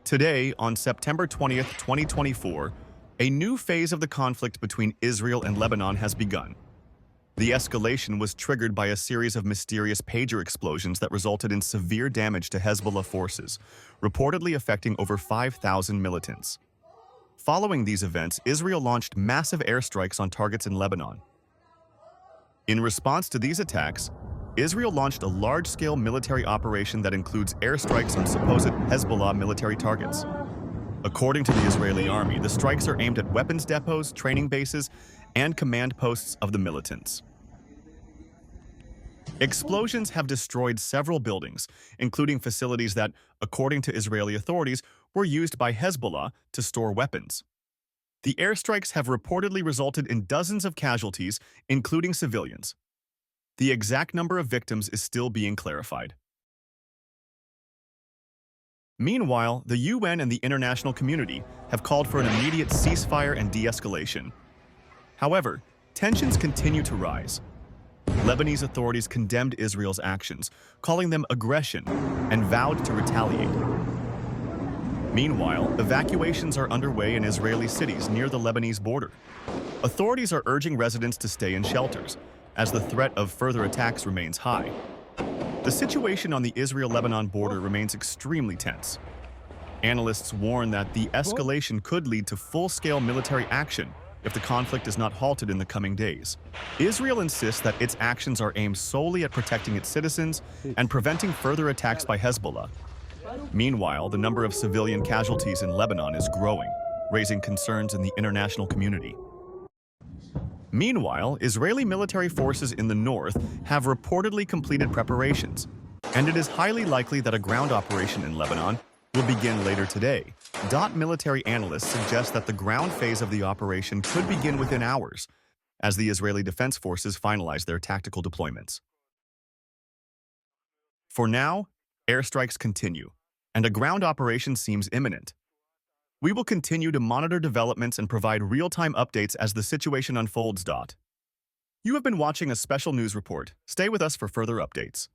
Today, on September 20th, 2024, a new phase of the conflict between Israel and Lebanon has begun. The escalation was triggered by a series of mysterious pager explosions that resulted in severe damage to Hezbollah forces, reportedly affecting over 5,000 militants. Following these events, Israel launched massive airstrikes on targets in Lebanon. In response to these attacks, Israel launched a large-scale military operation that includes airstrikes on supposed Hezbollah military targets. According to the Israeli army, the strikes are aimed at weapons depots, training bases, and command posts of the militants. Explosions have destroyed several buildings, including facilities that, according to Israeli authorities, were used by Hezbollah to store weapons. The airstrikes have reportedly resulted in dozens of casualties, including civilians. The exact number of victims is still being clarified. Meanwhile, the UN and the international community have called for an immediate ceasefire and de-escalation. However, tensions continue to rise. Lebanese authorities condemned Israel's actions, calling them aggression, and vowed to retaliate. Meanwhile, evacuations are underway in Israeli cities near the Lebanese border. Authorities are urging residents to stay in shelters, as the threat of further attacks remains high. The situation on the Israel-Lebanon border remains extremely tense. Analysts warn that the escalation could lead to full-scale military action if the conflict is not halted in the coming days. Israel insists that its actions are aimed solely at protecting its citizens and preventing further attacks by Hezbollah. Meanwhile, the number of civilian casualties in Lebanon is growing, raising concerns in the international community. Meanwhile, Israeli military forces in the north have reportedly completed preparations, and it is highly likely that a ground operation in Lebanon will begin later today. Military analysts suggest that the ground phase of the operation could begin within hours, as the Israeli Defense Forces finalize their tactical deployments. For now, airstrikes continue, and a ground operation seems imminent. We will continue to monitor developments and provide real-time updates as the situation unfolds. You have been watching a special news report. Stay with us for further updates.